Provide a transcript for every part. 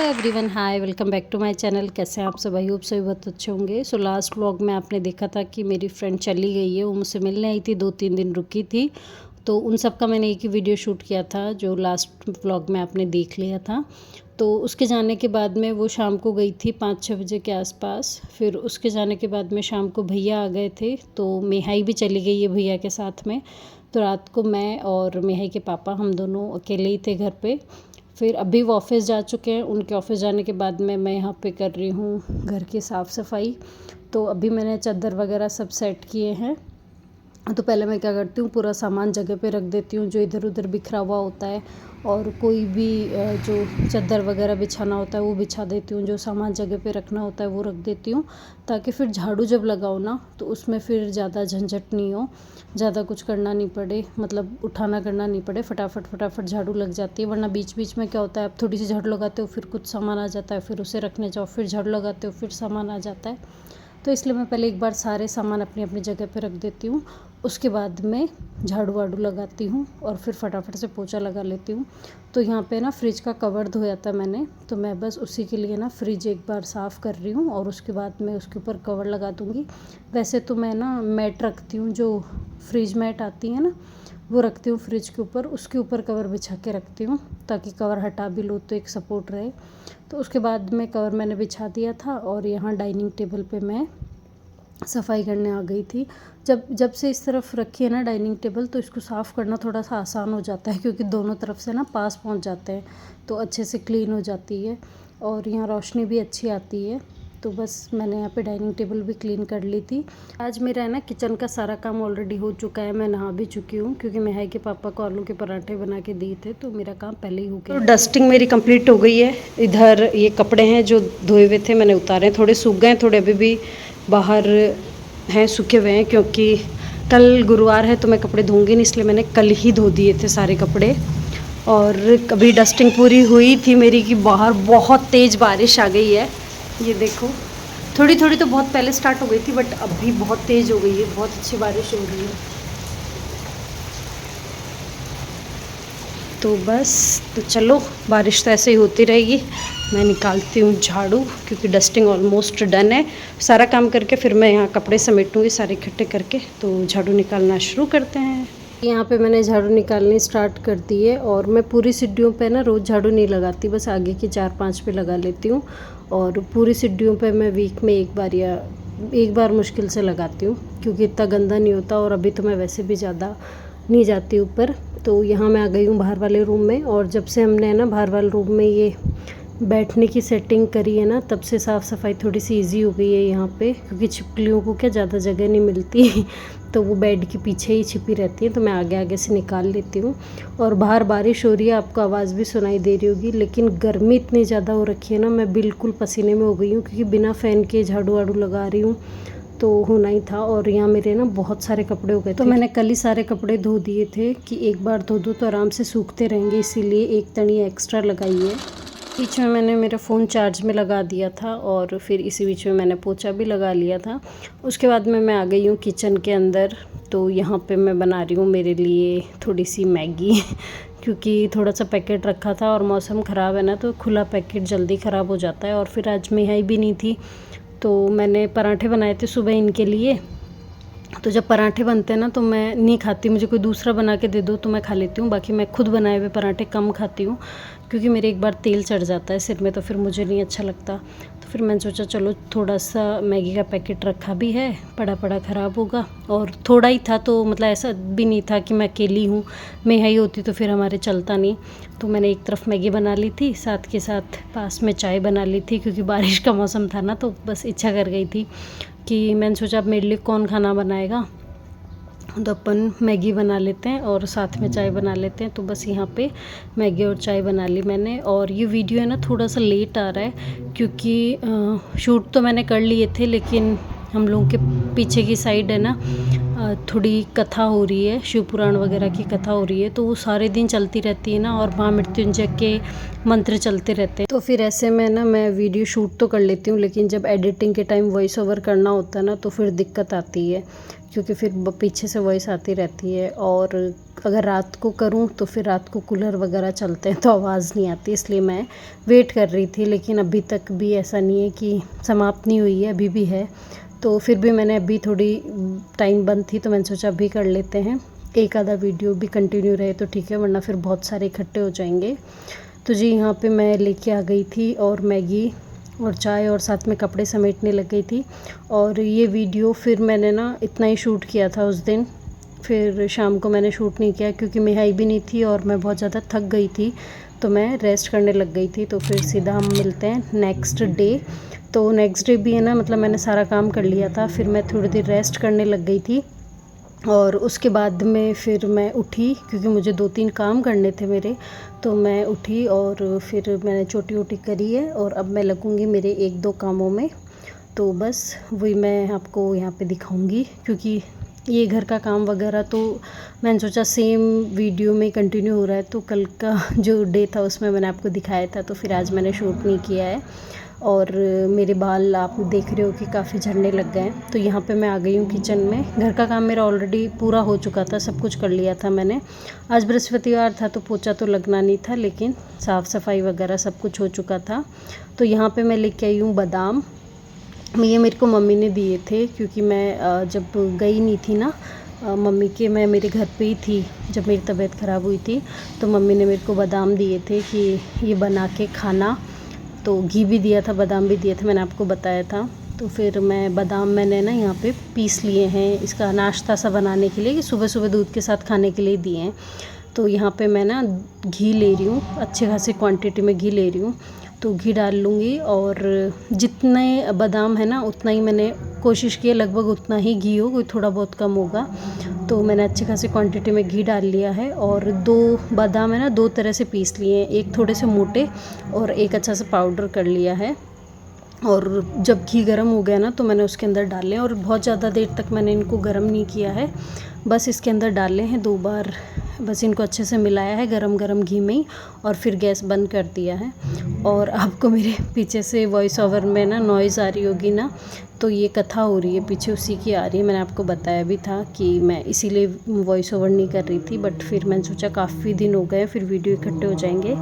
Everyone, hi, welcome back to my channel. कैसे हैं आप सब? आई होप सभी बहुत अच्छे होंगे। सो लास्ट व्लॉग में आपने देखा था कि मेरी फ्रेंड चली गई है, वो मुझसे मिलने आई थी, 2-3 दिन रुकी थी। तो उन सब का मैंने एक ही वीडियो शूट किया था जो लास्ट व्लॉग में आपने देख लिया था। तो उसके जाने के बाद में वो शाम को गई थी 5-6 बजे के आसपास। फिर उसके जाने के बाद में शाम को भैया आ गए थे, तो मेहाई भी चली गई है भैया के साथ में। तो रात को मैं और मेहाई के पापा हम दोनों अकेले ही थे घर पे। फिर अभी वो ऑफ़िस जा चुके हैं। उनके ऑफ़िस जाने के बाद में मैं यहाँ पे कर रही हूँ घर की साफ़ सफाई। तो अभी मैंने चादर वगैरह सब सेट किए हैं। तो पहले मैं क्या करती हूँ, पूरा सामान जगह पे रख देती हूँ जो इधर उधर बिखरा हुआ होता है, और कोई भी जो चादर वगैरह बिछाना होता है वो बिछा देती हूँ। जो सामान जगह पे रखना होता है वो रख देती हूँ, ताकि फिर झाड़ू जब लगाओ ना तो उसमें फिर ज़्यादा झंझट नहीं हो, ज़्यादा कुछ करना नहीं पड़े, मतलब उठाना करना नहीं पड़े, फटाफट झाड़ू लग जाती है। वरना बीच बीच में क्या होता है, आप थोड़ी सी झाड़ू लगाते हो फिर कुछ सामान आ जाता है, फिर उसे रखने जाओ, फिर झाड़ू लगाते हो फिर सामान आ जाता है। तो इसलिए मैं पहले एक बार सारे सामान अपनी अपनी जगह पे रख देती हूँ। उसके बाद में झाड़ू वाड़ू लगाती हूँ और फिर फटाफट से पोछा लगा लेती हूँ। तो यहाँ पे ना फ्रिज का कवर धोया था मैंने, तो मैं बस उसी के लिए ना फ्रिज एक बार साफ़ कर रही हूँ और उसके बाद मैं उसके ऊपर कवर लगा दूँगी। वैसे तो मैं ना मैट रखती हूँ, जो फ्रिज मैट आती है ना वो रखती हूँ फ्रिज के ऊपर, उसके ऊपर कवर बिछा के रखती हूँ ताकि कवर हटा भी लो तो एक सपोर्ट रहे। तो उसके बाद में कवर मैंने बिछा दिया था और यहाँ डाइनिंग टेबल पे मैं सफाई करने आ गई थी। जब से इस तरफ रखी है ना डाइनिंग टेबल, तो इसको साफ़ करना थोड़ा सा आसान हो जाता है, क्योंकि दोनों तरफ से ना पास पहुंच जाते हैं तो अच्छे से क्लीन हो जाती है और यहाँ रोशनी भी अच्छी आती है। तो बस मैंने यहाँ पे डाइनिंग टेबल भी क्लीन कर ली थी। आज मेरा है ना किचन का सारा काम ऑलरेडी हो चुका है। मैं नहा भी चुकी हूँ, क्योंकि मेहाई के पापा को आलू के पराठे बना के दिए थे, तो मेरा काम पहले ही हो गया। तो डस्टिंग मेरी कंप्लीट हो गई है। इधर ये कपड़े हैं जो धोए हुए थे, मैंने उतारे, थोड़े सूख गए, थोड़े अभी भी बाहर हैं, सूखे हुए हैं, क्योंकि कल गुरुवार है तो मैं कपड़े धोऊंगी नहीं, इसलिए मैंने कल ही धो दिए थे सारे कपड़े। और कभी डस्टिंग पूरी हुई थी मेरी कि बाहर बहुत तेज़ बारिश आ गई है। ये देखो, थोड़ी थोड़ी तो बहुत पहले स्टार्ट हो गई थी, बट अभी बहुत तेज़ हो गई है, बहुत अच्छी बारिश हो रही है। तो बस, तो चलो, बारिश तो ऐसे ही होती रहेगी। मैं निकालती हूँ झाड़ू, क्योंकि डस्टिंग ऑलमोस्ट डन है। सारा काम करके फिर मैं यहाँ कपड़े समेटूँगी सारे इकट्ठे करके। तो झाड़ू निकालना शुरू करते हैं। यहाँ पे मैंने झाड़ू निकालनी स्टार्ट कर दी है, और मैं पूरी सीढ़ियों पे ना रोज़ झाड़ू नहीं लगाती, बस आगे की 4-5 पे लगा लेती हूँ। और पूरी सीढ़ियों पे मैं वीक में एक बार मुश्किल से लगाती हूँ, क्योंकि इतना गंदा नहीं होता। और अभी तो मैं वैसे भी ज़्यादा नहीं जाती ऊपर। तो यहाँ मैं आ गई हूँ बाहर वाले रूम में, और जब से हमने ना बाहर वाले रूम में ये बैठने की सेटिंग करी है ना, तब से साफ़ सफाई थोड़ी सी इजी हो गई है यहाँ पे, क्योंकि छिपकलियों को क्या ज़्यादा जगह नहीं मिलती तो वो बेड के पीछे ही छिपी रहती है, तो मैं आगे आगे से निकाल लेती हूँ। और बाहर बारिश हो रही है, आपको आवाज़ भी सुनाई दे रही होगी, लेकिन गर्मी इतनी ज़्यादा हो रखी है ना, मैं बिल्कुल पसीने में हो गई हूँ, क्योंकि बिना फ़ैन के झाड़ू वाड़ू लगा रही हूँ, तो होना ही था। और यहाँ मेरे ना बहुत सारे कपड़े हो गए थे, तो मैंने कल ही सारे कपड़े धो दिए थे कि एक बार धो दो तो आराम से सूखते रहेंगे, इसीलिए एक तनी एक्स्ट्रा लगाई है। बीच में मैंने मेरा फ़ोन चार्ज में लगा दिया था, और फिर इसी बीच में मैंने पोछा भी लगा लिया था। उसके बाद में मैं आ गई हूँ किचन के अंदर। तो यहाँ पे मैं बना रही हूँ मेरे लिए थोड़ी सी मैगी क्योंकि थोड़ा सा पैकेट रखा था, और मौसम ख़राब है ना, तो खुला पैकेट जल्दी ख़राब हो जाता है। और फिर आज मेहाई भी नहीं थी, तो मैंने पराठे बनाए थे सुबह इनके लिए। तो जब पराठे बनते हैं ना, तो मैं नहीं खाती, मुझे कोई दूसरा बना के दे दो तो मैं खा लेती हूँ, बाकी मैं खुद बनाए हुए पराठे कम खाती हूँ, क्योंकि मेरे एक बार तेल चढ़ जाता है सिर में, तो फिर मुझे नहीं अच्छा लगता। तो फिर मैंने सोचा चलो थोड़ा सा मैगी का पैकेट रखा भी है, पड़ा पड़ा ख़राब होगा, और थोड़ा ही था, तो मतलब ऐसा भी नहीं था कि मैं अकेली हूँ, मेहाई होती तो फिर हमारे चलता नहीं। तो मैंने एक तरफ मैगी बना ली थी, साथ के साथ पास में चाय बना ली थी, क्योंकि बारिश का मौसम था ना, तो बस इच्छा कर गई थी कि मैंने सोचा अब मेरे लिए कौन खाना बनाएगा, तो अपन मैगी बना लेते हैं और साथ में चाय बना लेते हैं। तो बस यहाँ पे मैगी और चाय बना ली मैंने। और ये वीडियो है ना थोड़ा सा लेट आ रहा है, क्योंकि शूट तो मैंने कर लिए थे, लेकिन हम लोगों के पीछे की साइड है ना थोड़ी कथा हो रही है, शिव पुराण वगैरह की कथा हो रही है, तो वो सारे दिन चलती रहती है ना, और महामृत्युंजय के मंत्र चलते रहते हैं। तो फिर ऐसे में ना मैं वीडियो शूट तो कर लेती हूँ, लेकिन जब एडिटिंग के टाइम वॉइस ओवर करना होता है ना, तो फिर दिक्कत आती है, क्योंकि फिर पीछे से वॉइस आती रहती है। और अगर रात को करूँ तो फिर रात को कूलर वगैरह चलते हैं तो आवाज़ नहीं आती, इसलिए मैं वेट कर रही थी। लेकिन अभी तक भी ऐसा नहीं है कि समाप्त नहीं हुई है, अभी भी है। तो फिर भी मैंने अभी थोड़ी टाइम बंद थी, तो मैंने सोचा अभी कर लेते हैं, एक आधा वीडियो भी कंटिन्यू रहे तो ठीक है, वरना फिर बहुत सारे इकट्ठे हो जाएंगे। तो जी यहाँ पे मैं लेके आ गई थी और मैगी और चाय, और साथ में कपड़े समेटने लग गई थी। और ये वीडियो फिर मैंने ना इतना ही शूट किया था उस दिन, फिर शाम को मैंने शूट नहीं किया, क्योंकि मेहाई भी नहीं थी और मैं बहुत ज़्यादा थक गई थी, तो मैं रेस्ट करने लग गई थी। तो फिर सीधा हम मिलते हैं नेक्स्ट डे। तो नेक्स्ट डे भी है ना, मतलब मैंने सारा काम कर लिया था, फिर मैं थोड़ी देर रेस्ट करने लग गई थी। और उसके बाद में फिर मैं उठी, क्योंकि मुझे 2-3 काम करने थे मेरे, तो मैं उठी और फिर मैंने चोटी वोटी करी है, और अब मैं लगूँगी मेरे 1-2 कामों में। तो बस वही मैं आपको यहाँ पे दिखाऊंगी, क्योंकि ये घर का काम वगैरह तो मैंने सोचा सेम वीडियो में कंटिन्यू हो रहा है, तो कल का जो डे था उसमें मैंने आपको दिखाया था, तो फिर आज मैंने शूट नहीं किया है। और मेरे बाल आप देख रहे हो कि काफ़ी झड़ने लग गए हैं। तो यहाँ पे मैं आ गई हूँ किचन में। घर का काम मेरा ऑलरेडी पूरा हो चुका था, सब कुछ कर लिया था मैंने। आज बृहस्पतिवार था तो पोछा तो लगना नहीं था, लेकिन साफ़ सफाई वगैरह सब कुछ हो चुका था। तो यहाँ पे मैं लेके आई हूँ बादाम। ये मेरे को मम्मी ने दिए थे, क्योंकि मैं जब गई नहीं थी ना मम्मी के, मैं मेरे घर पे ही थी जब मेरी तबीयत ख़राब हुई थी, तो मम्मी ने मेरे को बादाम दिए थे कि ये बना के खाना। तो घी भी दिया था, बादाम भी दिए थे, मैंने आपको बताया था। तो फिर मैं बादाम मैंने ना यहाँ पे पीस लिए हैं, इसका नाश्ता सा बनाने के लिए, कि सुबह सुबह दूध के साथ खाने के लिए दिए हैं। तो यहाँ पे मैं ना घी ले रही हूँ, अच्छे खासी क्वांटिटी में घी ले रही हूँ। तो घी डाल लूँगी, और जितने बादाम है ना उतना ही मैंने कोशिश की है, लगभग उतना ही घी हो, कोई थोड़ा बहुत कम होगा। तो मैंने अच्छी खासी क्वांटिटी में घी डाल लिया है, और 2 बादाम है ना 2 तरह से पीस लिए हैं, एक थोड़े से मोटे और एक अच्छा सा पाउडर कर लिया है। और जब घी गर्म हो गया ना, तो मैंने उसके अंदर डाले, और बहुत ज़्यादा देर तक मैंने इनको गर्म नहीं किया है, बस इसके अंदर डाले हैं 2 बार, बस इनको अच्छे से मिलाया है गरम गरम घी में ही, और फिर गैस बंद कर दिया है। और आपको मेरे पीछे से वॉइस ओवर में ना नॉइज़ आ रही होगी ना, तो ये कथा हो रही है पीछे, उसी की आ रही है। मैंने आपको बताया भी था कि मैं इसीलिए वॉइस ओवर नहीं कर रही थी, बट फिर मैंने सोचा काफ़ी दिन हो गए, फिर वीडियो इकट्ठे हो जाएंगे,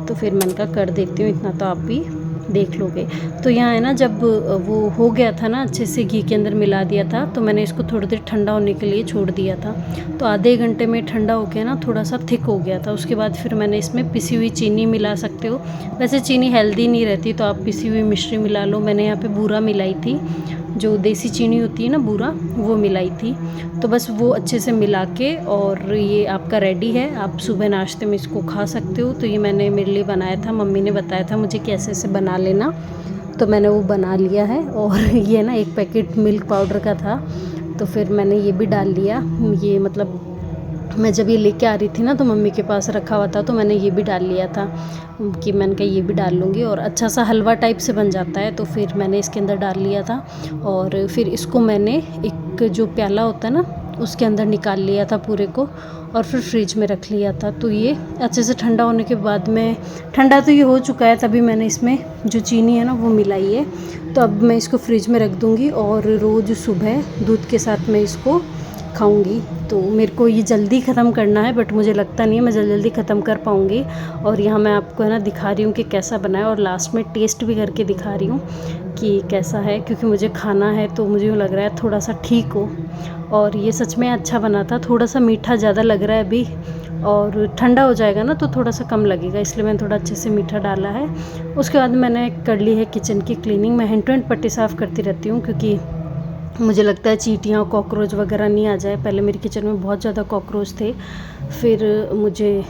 तो फिर मैंने कहा कर देती हूँ, इतना तो आप भी देख लोगे। तो यहाँ है ना, जब वो हो गया था ना, अच्छे से घी के अंदर मिला दिया था, तो मैंने इसको थोड़ी देर ठंडा होने के लिए छोड़ दिया था। तो आधे घंटे में ठंडा हो गया ना, थोड़ा सा थिक हो गया था। उसके बाद फिर मैंने इसमें पिसी हुई चीनी मिला सकते हो, वैसे चीनी हेल्दी नहीं रहती, तो आप पिसी हुई मिश्री मिला लो। मैंने यहाँ पे बूरा मिलाई थी, जो देसी चीनी होती है ना बूरा, वो मिलाई थी। तो बस वो अच्छे से मिला के, और ये आपका रेडी है, आप सुबह नाश्ते में इसको खा सकते हो। तो ये मैंने मेरे लिए बनाया था, मम्मी ने बताया था मुझे कैसे ऐसे बना लेना, तो मैंने वो बना लिया है। और ये ना 1 पैकेट मिल्क पाउडर का था, तो फिर मैंने ये भी डाल लिया। ये मतलब मैं जब ये लेके आ रही थी ना, तो मम्मी के पास रखा हुआ था, तो मैंने ये भी डाल लिया था, कि मैंने कहा ये भी डाल लूँगी, और अच्छा सा हलवा टाइप से बन जाता है। तो फिर मैंने इसके अंदर डाल लिया था, और फिर इसको मैंने एक जो प्याला होता है ना, उसके अंदर निकाल लिया था पूरे को, और फिर फ्रिज में रख लिया था। तो ये अच्छे से ठंडा होने के बाद में, ठंडा तो ये हो चुका है, तभी मैंने इसमें जो चीनी है ना वो मिलाई है। तो अब मैं इसको फ्रिज में रख दूँगी, और रोज़ सुबह दूध के साथ मैं इसको खाऊंगी। तो मेरे को ये जल्दी ख़त्म करना है, बट मुझे लगता नहीं है मैं जल्दी ख़त्म कर पाऊँगी। और यहाँ मैं आपको है ना दिखा रही हूँ कि कैसा बना है, और लास्ट में टेस्ट भी करके दिखा रही हूँ कि कैसा है, क्योंकि मुझे खाना है, तो मुझे लग रहा है थोड़ा सा ठीक हो। और ये सच में अच्छा बना था, थोड़ा सा मीठा ज़्यादा लग रहा है अभी, और ठंडा हो जाएगा ना तो थोड़ा सा कम लगेगा, इसलिए मैंने थोड़ा अच्छे से मीठा डाला है। उसके बाद मैंने कर ली है किचन की क्लीनिंग। मैं हैंड टू हैंड पट्टी साफ़ करती रहती हूँ, क्योंकि मुझे लगता है चींटियाँ कॉकरोच वगैरह नहीं आ जाए। पहले मेरे किचन में बहुत ज़्यादा कॉकरोच थे, फिर मुझे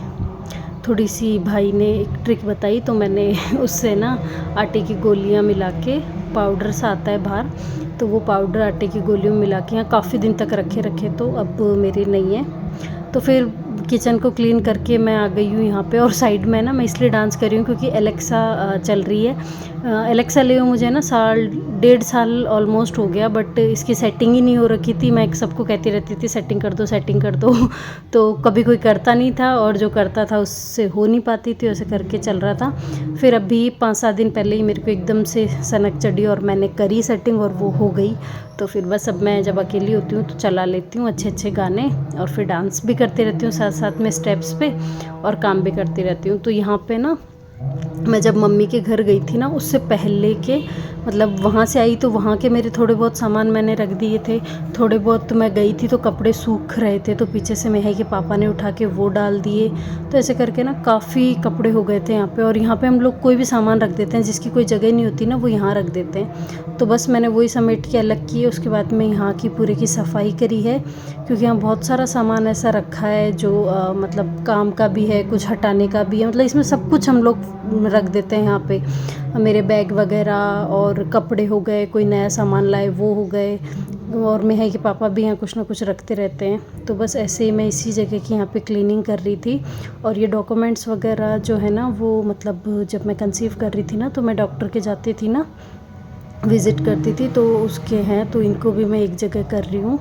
थोड़ी सी भाई ने एक ट्रिक बताई, तो मैंने उससे ना आटे की गोलियां मिला के, पाउडर सा आता है बाहर, तो वो पाउडर आटे की गोलियों में मिला के यहाँ काफ़ी दिन तक रखे, तो अब मेरे नहीं है। तो फिर किचन को क्लीन करके मैं आ गई हूँ यहाँ पे। और साइड में ना मैं इसलिए डांस कर रही हूँ क्योंकि एलेक्सा चल रही है, एलेक्सा लिए मुझे ना 1.5 साल ऑलमोस्ट हो गया, बट इसकी सेटिंग ही नहीं हो रखी थी। मैं सबको कहती रहती थी सेटिंग कर दो, सेटिंग कर दो तो कभी कोई करता नहीं था, और जो करता था उससे हो नहीं पाती थी, उसे करके चल रहा था। फिर अभी 5-7 दिन पहले ही मेरे को एकदम से सनक चढ़ी और मैंने करी सेटिंग और वो हो गई। तो फिर बस अब मैं जब अकेली होती हूँ तो चला लेती हूँ अच्छे अच्छे गाने, और फिर डांस भी करती रहती हूँ साथ साथ में स्टेप्स पे, और काम भी करती रहती हूँ। तो यहाँ पे ना मैं जब मम्मी के घर गई थी ना, उससे पहले के मतलब वहाँ से आई तो वहाँ के मेरे थोड़े बहुत सामान मैंने रख दिए थे। थोड़े बहुत तो मैं गई थी तो कपड़े सूख रहे थे, तो पीछे से मेहाई के पापा ने उठा के वो डाल दिए। तो ऐसे करके ना काफ़ी कपड़े हो गए थे यहाँ पे। और यहाँ पे हम लोग कोई भी सामान रख देते हैं, जिसकी कोई जगह नहीं होती ना, वो यहाँ रख देते हैं। तो बस मैंने वही समेट के अलग किए। उसके बाद में यहाँ की पूरे की सफाई करी है, क्योंकि यहाँ बहुत सारा सामान ऐसा रखा है जो मतलब काम का भी है, कुछ हटाने का भी है। मतलब इसमें सब कुछ हम लोग रख देते हैं यहाँ पे। मेरे बैग वगैरह और कपड़े हो गए, कोई नया सामान लाए वो हो गए, और मेहाई के पापा भी यहाँ कुछ ना कुछ रखते रहते हैं। तो बस ऐसे ही मैं इसी जगह की यहाँ पे क्लीनिंग कर रही थी। और ये डॉक्यूमेंट्स वगैरह जो है ना, वो मतलब जब मैं कंसीव कर रही थी ना, तो मैं डॉक्टर के जाती थी ना, विज़िट करती थी, तो उसके हैं, तो इनको भी मैं एक जगह कर रही हूँ।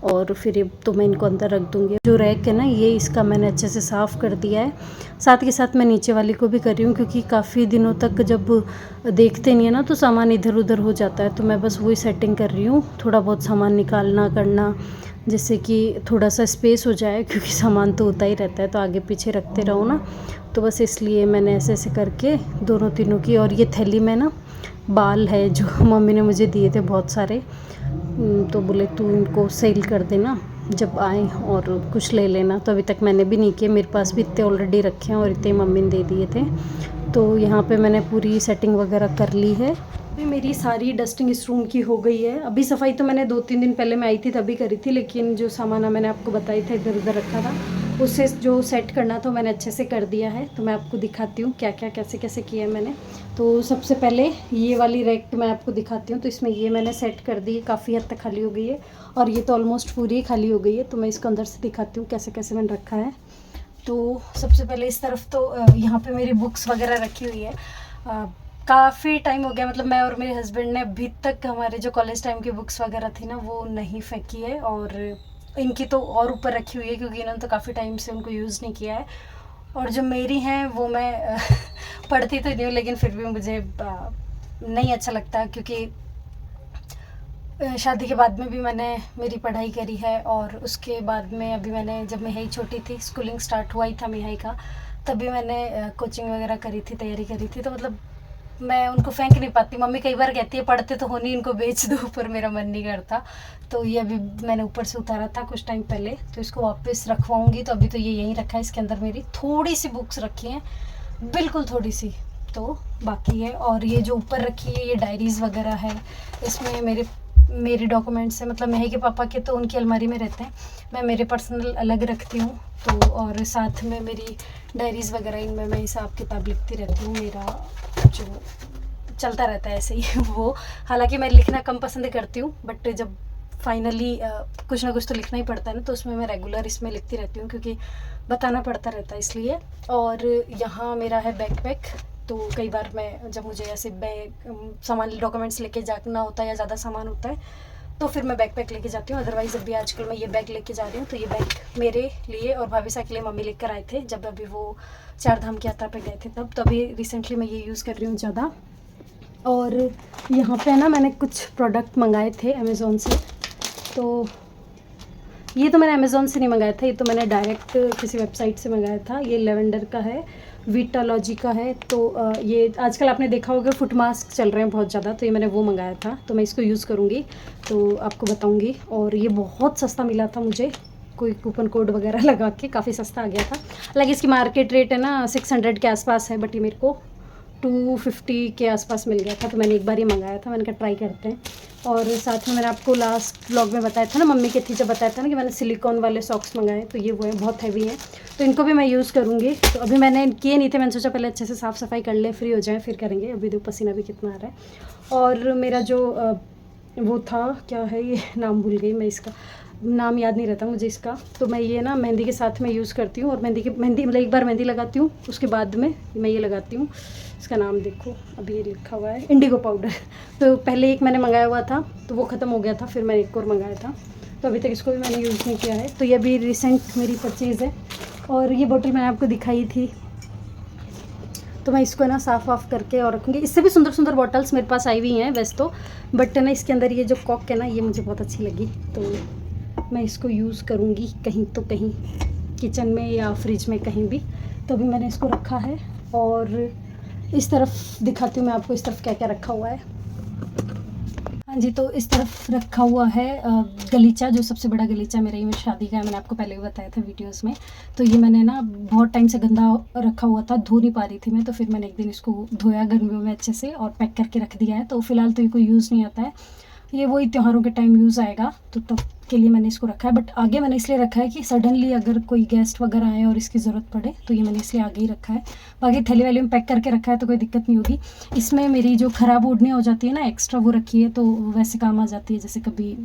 और फिर ये तो मैं इनको अंदर रख दूँगी। जो रैक है ना, ये इसका मैंने अच्छे से साफ़ कर दिया है। साथ के साथ मैं नीचे वाली को भी कर रही हूँ, क्योंकि काफ़ी दिनों तक जब देखते नहीं है ना, तो सामान इधर उधर हो जाता है। तो मैं बस वही सेटिंग कर रही हूँ, थोड़ा बहुत सामान निकालना करना, जिससे कि थोड़ा सा स्पेस हो जाए, क्योंकि सामान तो होता ही रहता है, तो आगे पीछे रखते रहो ना। तो बस इसलिए मैंने ऐसे ऐसे करके दोनों तीनों की। और ये थैली में ना बाल है जो मम्मी ने मुझे दिए थे बहुत सारे, तो बोले तू इनको सेल कर देना जब आए और कुछ ले लेना। तो अभी तक मैंने भी नहीं किए, मेरे पास भी इतने ऑलरेडी रखे हैं और इतने मम्मी ने दे दिए थे। तो यहाँ पे मैंने पूरी सेटिंग वगैरह कर ली है। अभी मेरी सारी डस्टिंग इस रूम की हो गई है। अभी सफाई तो मैंने 2-3 दिन पहले मैं आई थी तभी करी थी, लेकिन जो सामान मैंने आपको बताई था इधर उधर रखा था, उससे जो सेट करना था मैंने अच्छे से कर दिया है। तो मैं आपको दिखाती हूँ क्या क्या कैसे कैसे किया है मैंने। तो सबसे पहले ये वाली रैक मैं आपको दिखाती हूँ। तो इसमें ये मैंने सेट कर दी, काफ़ी हद तक खाली हो गई है, और ये तो ऑलमोस्ट पूरी खाली हो गई है। तो मैं इसको अंदर से दिखाती हूँ कैसे कैसे मैंने रखा है। तो सबसे पहले इस तरफ तो यहाँ पे मेरी बुक्स वगैरह रखी हुई है। काफ़ी टाइम हो गया, मतलब मैं और मेरे हस्बैंड ने अभी तक हमारे जो कॉलेज टाइम की बुक्स वगैरह थी ना, वो नहीं फेंकी है। और इनकी तो और ऊपर रखी हुई है, क्योंकि इन्होंने तो काफ़ी टाइम से उनको यूज़ नहीं किया है। और जो मेरी हैं वो मैं पढ़ती तो नहीं हूँ, लेकिन फिर भी मुझे नहीं अच्छा लगता, क्योंकि शादी के बाद में भी मैंने मेरी पढ़ाई करी है। और उसके बाद में अभी मैंने, जब मेहाई छोटी थी, स्कूलिंग स्टार्ट हुआ ही था मेहाई का, तभी मैंने कोचिंग वगैरह करी थी, तैयारी करी थी। तो मतलब मैं उनको फेंक नहीं पाती। मम्मी कई बार कहती है पढ़ते तो हो नहीं, इनको बेच दो, पर मेरा मन नहीं करता। तो ये अभी मैंने ऊपर से उतारा था कुछ टाइम पहले, तो इसको वापस रखवाऊँगी। तो अभी तो ये यहीं रखा है, इसके अंदर मेरी थोड़ी सी बुक्स रखी हैं, बिल्कुल थोड़ी सी, तो बाकी है। और ये जो ऊपर रखी है ये डायरीज़ वगैरह है, इसमें मेरे डॉक्यूमेंट्स है। मतलब मेहाई के पापा के तो उनकी अलमारी में रहते हैं, मैं मेरे पर्सनल अलग रखती हूँ। तो और साथ में मेरी डायरीज़ वगैरह, इनमें मैं हिसाब किताब लिखती रहती हूँ, मेरा जो चलता रहता है ऐसे ही वो। हालांकि मैं लिखना कम पसंद करती हूँ, बट जब फाइनली कुछ ना कुछ तो लिखना ही पड़ता है ना, तो उसमें मैं रेगुलर इसमें लिखती रहती हूँ, क्योंकि बताना पड़ता रहता है इसलिए। और यहाँ मेरा है बैकपैक। तो कई बार मैं, जब मुझे ऐसे बैग सामान डॉक्यूमेंट्स लेके जाना होता है या ज़्यादा सामान होता है, तो फिर मैं बैकपैक लेके जाती हूँ। अदरवाइज़ अभी आजकल मैं ये बैग लेके जा रही हूँ। तो ये बैग मेरे लिए और भाभी के लिए मम्मी लेकर आए थे, जब अभी वो 4 धाम की यात्रा पे गए थे तब। तो अभी रिसेंटली मैं ये यूज़ कर रही हूँ ज़्यादा। और यहाँ पे ना मैंने कुछ प्रोडक्ट मंगाए थे अमेज़ोन से। तो ये तो मैंने अमेज़ोन से नहीं मंगाया था, ये तो मैंने डायरेक्ट किसी वेबसाइट से मंगाया था। ये लेवेंडर का है, वीटालॉजी का है। तो ये आजकल आपने देखा होगा फुट मास्क चल रहे हैं बहुत ज़्यादा, तो ये मैंने वो मंगाया था। तो मैं इसको यूज़ करूँगी तो आपको बताऊँगी। और ये बहुत सस्ता मिला था मुझे, कोई कूपन कोड वगैरह लगा के काफ़ी सस्ता आ गया था। हालांकि इसकी मार्केट रेट है ना 600 के आसपास है, बट ये मेरे को 250 के आसपास मिल गया था। तो मैंने एक बार ही मंगाया था, मैंने कहा ट्राई करते हैं। और साथ में मैंने आपको लास्ट व्लॉग में बताया था ना, मम्मी के थी जब बताया था ना, कि मैंने सिलिकॉन वाले सॉक्स मंगाए। तो ये वो है, बहुत हैवी हैं, तो इनको भी मैं यूज़ करूँगी। तो अभी मैंने किए नहीं थे, मैंने सोचा पहले अच्छे से साफ़ सफाई कर लें, फ्री हो जाएँ फिर करेंगे। अभी देखो पसीना भी कितना आ रहा है। और मेरा जो वो था, क्या है ये, नाम भूल गई मैं इसका, नाम याद नहीं रहता मुझे इसका। तो मैं ये ना मेहंदी के साथ में यूज़ करती हूँ, और मेहंदी मतलब एक बार मेहंदी लगाती हूँ, उसके बाद में मैं ये लगाती हूँ। इसका नाम देखो, अभी ये लिखा हुआ है इंडिगो पाउडर। तो पहले एक मैंने मंगाया हुआ था तो वो ख़त्म हो गया था, फिर मैंने एक और मंगाया था, तो अभी तक इसको भी मैंने यूज़ नहीं किया है। तो ये अभी रिसेंट मेरी परचेज़ है। और ये बॉटल मैंने आपको दिखाई थी, तो मैं इसको ना साफ़ वाफ़ करके और रखूँगी। इससे भी सुंदर सुंदर बॉटल्स मेरे पास आई हुई हैं वैसे तो, बट ना इसके अंदर ये जो कॉक है ना, ये मुझे बहुत अच्छी लगी, तो मैं इसको यूज़ करूँगी कहीं तो कहीं, किचन में या फ्रिज में कहीं भी। तो अभी मैंने इसको रखा है, और इस तरफ दिखाती हूँ मैं आपको इस तरफ क्या क्या रखा हुआ है। हाँ जी, तो इस तरफ रखा हुआ है गलीचा, जो सबसे बड़ा गलीचा मेरा, ये मेरी शादी का है, मैंने आपको पहले भी बताया था वीडियोस में। तो ये मैंने ना बहुत टाइम से गंदा रखा हुआ था, धो नहीं पा रही थी मैं, तो फिर मैंने एक दिन इसको धोया गर्मियों में अच्छे से और पैक करके रख दिया है। तो फिलहाल तो ये कोई यूज़ नहीं आता है, ये वही त्योहारों के टाइम यूज़ आएगा, तो तब के लिए मैंने इसको रखा है। बट आगे मैंने इसलिए रखा है कि सडनली अगर कोई गेस्ट वगैरह आए और इसकी ज़रूरत पड़े, तो ये मैंने इसलिए आगे ही रखा है। बाकी थैली वैली में पैक करके रखा है, तो कोई दिक्कत नहीं होगी। इसमें मेरी जो ख़राब ओढ़नी हो जाती है ना, एक्स्ट्रा वो रखी है, तो वैसे काम आ जाती है। जैसे कभी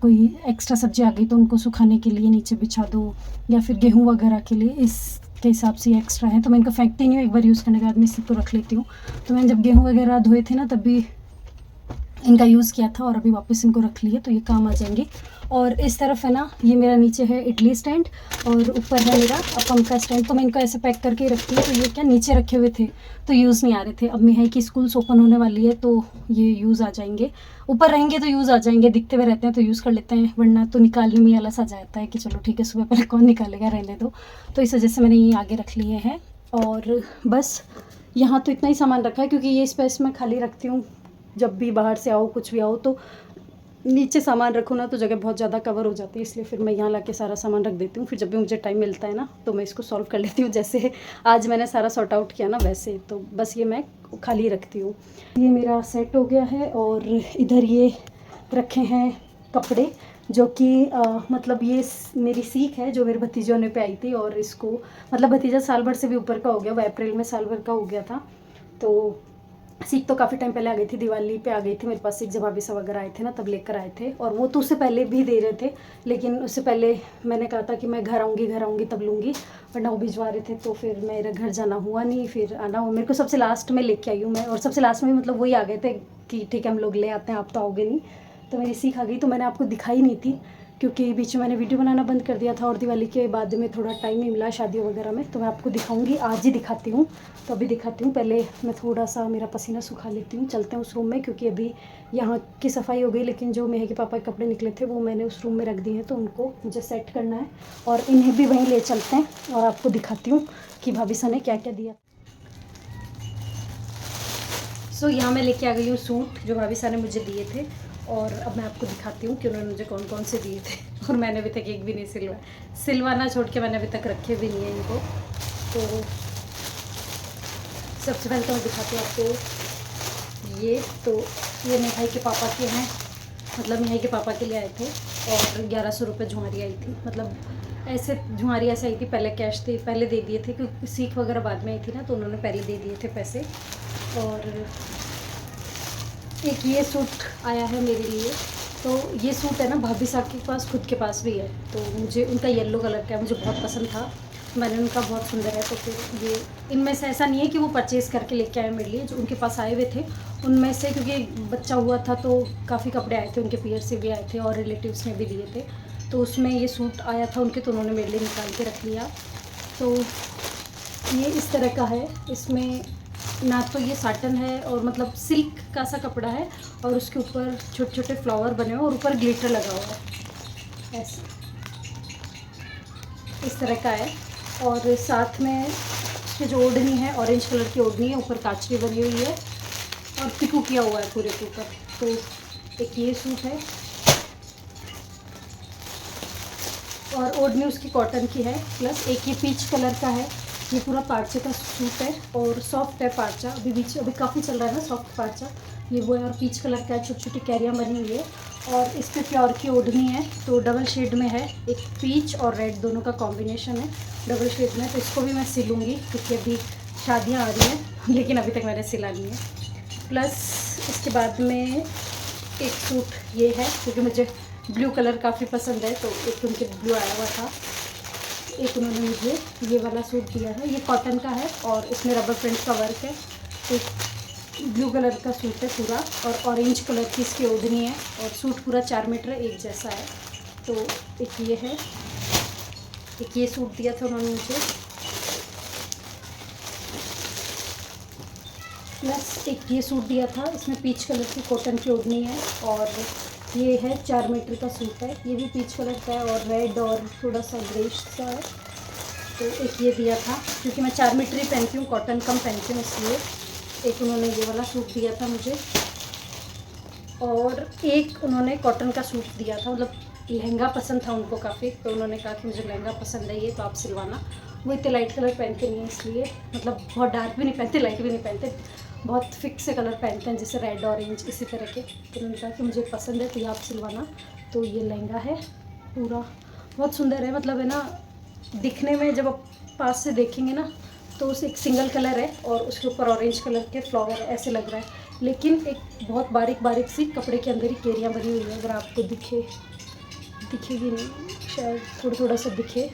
कोई एक्स्ट्रा सब्ज़ी आ गई तो उनको सुखाने के लिए नीचे बिछा दो, या फिर गेहूँ वगैरह के लिए, इसके हिसाब से एक्स्ट्रा है। तो मैं इनको फेंकती नहीं हूँ, एक बार यूज़ करने के बाद मैं इसी को रख लेती हूँ। तो मैंने जब गेहूँ वगैरह धोए थे ना, तब भी इनका यूज़ किया था, और अभी वापस इनको रख लिए, तो ये काम आ जाएंगे। और इस तरफ है ना, ये मेरा नीचे है इडली स्टैंड, और ऊपर है मेरा अपम का स्टैंड। तो मैं इनको ऐसे पैक करके रखती हूँ। तो ये क्या नीचे रखे हुए थे तो यूज़ नहीं आ रहे थे, अब मैं है कि स्कूल्स ओपन होने वाली है तो ये यूज़ आ जाएंगे, ऊपर रहेंगे तो यूज़ आ जाएंगे, दिखते हुए रहते हैं तो यूज़ कर लेते हैं, वरना तो निकालने में आलस आ जाता है कि चलो ठीक है सुबह पहले कौन निकालेगा, रहने दो। तो इस वजह से मैंने ये आगे रख लिए हैं। और बस यहाँ तो इतना ही सामान रखा है, क्योंकि ये स्पेस मैं खाली रखती हूँ, जब भी बाहर से आओ कुछ भी आओ तो नीचे सामान रखो ना, तो जगह बहुत ज़्यादा कवर हो जाती है, इसलिए फिर मैं यहाँ लाके सारा सामान रख देती हूँ। फिर जब भी मुझे टाइम मिलता है ना, तो मैं इसको सॉल्व कर लेती हूँ। जैसे आज मैंने सारा सॉर्ट आउट किया ना, वैसे तो बस ये मैं खाली रखती हूँ। ये मेरा सेट हो गया है, और इधर ये रखे हैं कपड़े, जो कि मतलब ये मेरी सीख है जो मेरे भतीजे होने पे आई थी, और इसको मतलब भतीजा साल भर से भी ऊपर का हो गया, वो अप्रैल में साल भर का हो गया था। तो सीख तो काफ़ी टाइम पहले आ गई थी, दिवाली पे आ गई थी मेरे पास सीख, जब भाभी सब वगैरह आए थे ना, तब लेकर आए थे। और वो तो उससे पहले भी दे रहे थे, लेकिन उससे पहले मैंने कहा था कि मैं घर आऊँगी तब लूँगी, वरना वो भिजवा रहे थे, तो फिर मेरा घर जाना हुआ नहीं, फिर आना हुआ। मेरे को सबसे लास्ट में लेके आई हूँ मैं, और सबसे लास्ट में मतलब वही आ गए थे कि ठीक है हम लोग ले आते हैं, आप तो आओगे नहीं। तो मेरी सीख आ गई, तो मैंने आपको दिखाई नहीं थी, क्योंकि बीच में मैंने वीडियो बनाना बंद कर दिया था, और दिवाली के बाद में थोड़ा टाइम नहीं मिला शादियों वगैरह में। तो मैं आपको दिखाऊंगी, आज ही दिखाती हूँ। तो अभी दिखाती हूँ, पहले मैं थोड़ा सा मेरा पसीना सुखा लेती हूँ, चलते हैं उस रूम में, क्योंकि अभी यहाँ की सफाई हो गई, लेकिन जो मेहे के पापा के कपड़े निकले थे वो मैंने उस रूम में रख दिए हैं, तो उनको मुझे सेट करना है, और इन्हें भी वहीं ले चलते हैं, और आपको दिखाती हूँ कि भाभी सा ने क्या क्या दिया। सो यहाँ मैं लेके आ गई हूँ सूट जो भाभी सा ने मुझे दिए थे, और अब मैं आपको दिखाती हूँ कि उन्होंने मुझे कौन कौन से दिए थे, और मैंने अभी तक एक भी नहीं सिलवाना छोड़ के मैंने अभी तक रखे भी नहीं है इनको। तो सबसे पहले तो मैं दिखाती हूँ आपको ये। तो ये मिठाई के पापा के हैं, मतलब मिठाई के पापा के लिए आए थे, और 1100 रुपये झुमारी आई थी, मतलब ऐसे झुमारी ऐसे आई थी, पहले कैश थे, पहले दे दिए थे, क्योंकि सीख वगैरह बाद में आई थी ना, तो उन्होंने पहले दे दिए थे पैसे। और एक ये सूट आया है मेरे लिए, तो ये सूट है ना भाभी साहब के पास, खुद के पास भी है, तो मुझे उनका येलो कलर का है, मुझे बहुत पसंद था, मैंने उनका बहुत सुंदर है। तो फिर ये इनमें से ऐसा नहीं है कि वो परचेज़ करके लेके आए मेरे लिए, जो उनके पास आए हुए थे उनमें से, क्योंकि बच्चा हुआ था तो काफ़ी कपड़े आए थे, उनके पीयर से भी आए थे और रिलेटिव्स ने भी दिए थे, तो उसमें ये सूट आया था उनके, तो उन्होंने मेरे लिए निकाल के रख लिया। तो ये इस तरह का है, इसमें ना तो ये साटन है, और मतलब सिल्क का सा कपड़ा है, और उसके ऊपर छोटे छोटे फ्लावर बने हुए, और ऊपर ग्लिटर लगा हुआ है, ऐसे इस तरह का है। और साथ में इसकी जो ओढ़नी है, ऑरेंज कलर की ओढ़नी है, ऊपर काचरी बनी हुई है, और पिकू किया हुआ है पूरे के ऊपर। तो एक ये सूट है, और ओढ़नी उसकी कॉटन की है, प्लस एक ये पीच कलर का है, ये पूरा पार्चे का सूट है, और सॉफ्ट है पार्चा, अभी काफ़ी चल रहा है ना सॉफ्ट पार्चा, ये वो है, और पीच कलर का है, छोटी छोटी कैरियाँ बनी हुई है, और इस पर प्योर की ओढ़नी है, तो डबल शेड में है, एक पीच और रेड दोनों का कॉम्बिनेशन है डबल शेड में। तो इसको भी मैं सिलूँगी, क्योंकि अभी शादियाँ आ रही हैं, लेकिन अभी तक मैंने सिला नहीं है। प्लस इसके बाद में एक सूट ये है, क्योंकि मुझे ब्लू कलर काफ़ी पसंद है, तो एक उनके ब्लू आया हुआ था। एक उन्होंने मुझे ये वाला सूट दिया है, ये कॉटन का है और इसमें रबर प्रिंट का वर्क है। एक ब्लू कलर का सूट है पूरा, और ऑरेंज कलर की इसकी ओढ़नी है, और सूट पूरा 4 मीटर एक जैसा है। तो एक ये है, एक ये सूट दिया था उन्होंने मुझे, प्लस एक ये सूट दिया था, इसमें पीच कलर की कॉटन की ओढ़नी है, और ये है 4 मीटर का सूट है, ये भी पीच कलर का है और रेड और थोड़ा सा ग्रेश सा है। तो एक ये दिया था, क्योंकि मैं 4 मीटर ही पहनती हूँ, कॉटन कम पहनती हूँ इसलिए। एक उन्होंने ये वाला सूट दिया था मुझे, और एक उन्होंने कॉटन का सूट दिया था, मतलब लहंगा पसंद था उनको काफ़ी, तो उन्होंने कहा कि मुझे लहंगा पसंद है ये, तो आप सिलवाना। वो इतने लाइट कलर पहनते नहीं हैं इसलिए, मतलब बहुत डार्क भी नहीं पहनते, लाइट भी नहीं पहनते, बहुत फिक्स से कलर पहनते हैं, जैसे रेड ऑरेंज इसी तरह के। तो उन्होंने कहा कि मुझे पसंद है तो ये आप सिलवाना। तो ये लहंगा है पूरा, बहुत सुंदर है, मतलब है ना, दिखने में जब आप पास से देखेंगे ना तो उसे एक सिंगल कलर है और उसके ऊपर ऑरेंज कलर के फ्लावर ऐसे लग रहा है, लेकिन एक बहुत बारीक बारीक सी कपड़े के अंदर ही केरियाँ बनी हुई है। अगर आपको दिखेगी नहीं, शायद थोड़ा थोड़ा सा दिखे,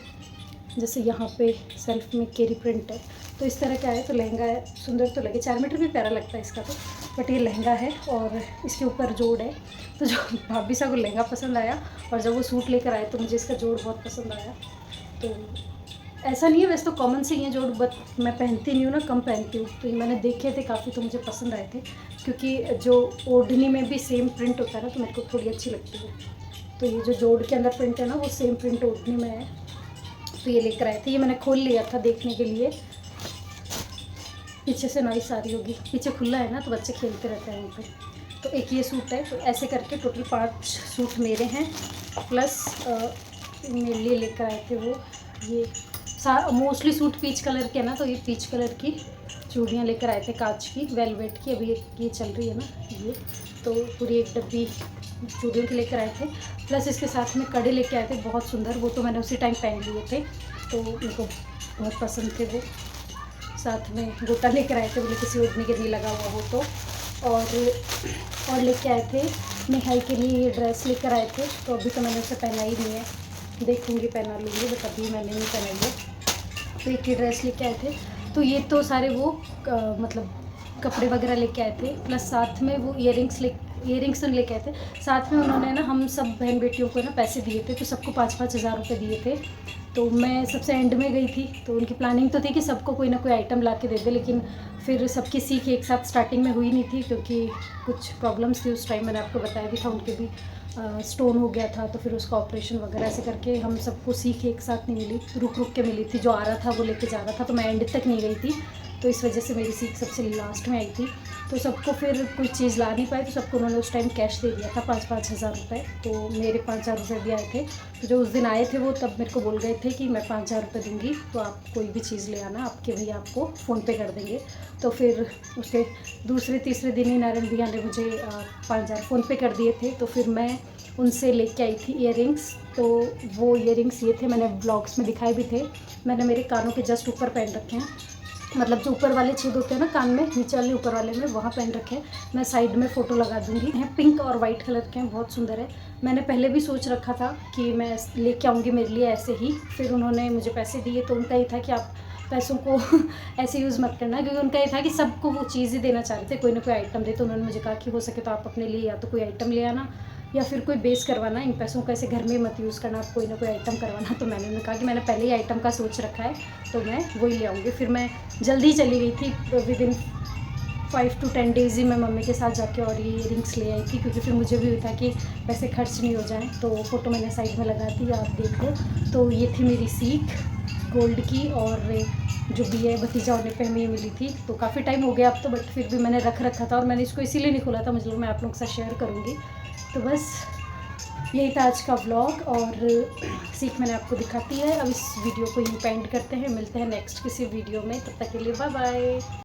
जैसे यहाँ पे सेल्फ में केरी प्रिंट है, तो इस तरह का है। तो लहंगा है, सुंदर तो लगे, 4 मीटर भी प्यारा लगता है इसका तो, बट ये लहंगा है और इसके ऊपर जोड़ है। तो जो भाभी साहब को लहंगा पसंद आया, और जब वो सूट लेकर आए तो मुझे इसका जोड़ बहुत पसंद आया। तो ऐसा नहीं है, वैसे तो कॉमन से ही है जोड़, बट मैं पहनती नहीं हूँ ना, कम पहनती हूँ, तो ये मैंने देखे थे काफ़ी, तो मुझे पसंद आए थे, क्योंकि जो ओढ़नी में भी सेम प्रिंट होता है ना, तो मेरे को थोड़ी अच्छी लगती है। तो ये जो जोड़ के अंदर प्रिंट है ना, वो सेम प्रिंट ओढ़नी में है, तो ये लेकर आए थे। ये मैंने खोल लिया था देखने के लिए, पीछे से नॉइस आ रही होगी, पीछे खुला है ना तो बच्चे खेलते रहते हैं वहाँ पे। तो एक ये सूट है, तो ऐसे करके टोटल 5 सूट मेरे हैं, प्लस मेरे लिए लेकर आए थे वो ये मोस्टली सूट पीच कलर के ना, तो ये पीच कलर की चूड़ियाँ लेकर आए थे, कांच की वेलवेट की, अभी ये चल रही है ना ये, तो पूरी एक डब्बी चूड़ियों की लेकर आए थे, प्लस इसके साथ में कड़े लेके आए थे बहुत सुंदर, वो तो मैंने उसी टाइम पहन लिए थे, तो मेरे को बहुत पसंद थे वो। साथ में गोटा लेकर आए थे, बोले किसी ओढ़नी के नहीं लगा हुआ हो तो। और लेके आए थे निहाई के लिए ये ड्रेस लेकर आए थे, तो अभी तो मैंने उसे पहना ही नहीं है, देखूँगी पहना लूँगी, बट अभी मैंने नहीं पहनाई है। तो एक ही ड्रेस लेके आए थे, तो ये तो सारे वो मतलब कपड़े वगैरह लेके आए थे, प्लस साथ में वो इयरिंग्स तो लेके आए थे, साथ में उन्होंने ना हम सब बहन बेटियों को ना पैसे दिए थे, तो सबको 5-5 हज़ार रुपये दिए थे। तो मैं सबसे एंड में गई थी, तो उनकी प्लानिंग तो थी कि सबको कोई ना कोई आइटम ला के दे दे, लेकिन फिर सबकी सीख एक साथ स्टार्टिंग में हुई नहीं थी, क्योंकि कुछ प्रॉब्लम्स थी उस टाइम, मैंने आपको बताया भी था, उनके भी स्टोन हो गया था, तो फिर उसका ऑपरेशन वगैरह ऐसे करके हम सबको सीख एक साथ नहीं मिली, रुक रुक के मिली थी, जो आ रहा था वो लेके जा रहा था, तो मैं एंड तक नहीं गई थी, तो इस वजह से मेरी सीख सबसे लास्ट में आई थी। तो सबको फिर कुछ चीज़ ला नहीं पाई, तो सबको उन्होंने उस टाइम कैश दे दिया था 5-5 हज़ार रुपये, तो मेरे 5 हज़ार रुपये भी आए थे। तो जो उस दिन आए थे वो तब मेरे को बोल गए थे कि मैं 5 हज़ार रुपये दूँगी, तो आप कोई भी चीज़ ले आना, आपके भैया आपको फ़ोन पे कर देंगे। तो फिर उसके दूसरे तीसरे दिन ही नारायण भैया ने मुझे 5 हज़ार फ़ोन पे कर दिए थे, तो फिर मैं उनसे लेके आई थी इयरिंग्स। तो वो इयरिंग्स ये थे, मैंने ब्लॉग्स में दिखाए भी थे, मैंने मेरे कानों के जस्ट ऊपर पहन रखे हैं, मतलब जो ऊपर वाले छेद होते हैं ना कान में, नीचे वाले ऊपर वाले में वहाँ पहन रखे हैं। मैं साइड में फ़ोटो लगा दूँगी, हैं पिंक और वाइट कलर के हैं, बहुत सुंदर है। मैंने पहले भी सोच रखा था कि मैं लेके आऊँगी मेरे लिए ऐसे ही, फिर उन्होंने मुझे पैसे दिए, तो उनका ये था कि आप पैसों को ऐसे यूज़ मत करना, क्योंकि उनका ये था कि सबको वो चीज़ ही देना चाह रहे थे, कोई ना कोई आइटम दे। तो उन्होंने मुझे कहा कि हो सके तो आप अपने लिए या तो कोई आइटम ले आना, या फिर कोई बेस करवाना, इन पैसों को ऐसे घर में मत यूज़ करना, आप कोई ना कोई आइटम करवाना। तो मैंने उन्हें कहा कि मैंने पहले ही आइटम का सोच रखा है, तो मैं वही ले आऊँगी। फिर मैं जल्दी चली गई थी, विदिन 5 to 10 डेज़ ही मैं मम्मी के साथ जाके और ये इयरिंग्स ले आई थी, क्योंकि फिर मुझे भी था कि पैसे खर्च नहीं हो जाएं। तो फ़ोटो मैंने साइड में लगा दी, आप देख लो। तो ये थी मेरी सीख गोल्ड की, और जो भी है भतीजा होने पे हमें ये मिली थी, तो काफ़ी टाइम हो गया अब तो, बट फिर भी मैंने रख रखा था, और मैंने इसको इसीलिए नहीं खोला था, मुझे लगा मैं आप लोगों के साथ शेयर करूँगी। तो बस यही था आज का व्लॉग, और सीख मैंने आपको दिखाती है। अब इस वीडियो को यहीं पे एंड करते हैं, मिलते हैं नेक्स्ट किसी वीडियो में, तब तक के लिए बाय बाय।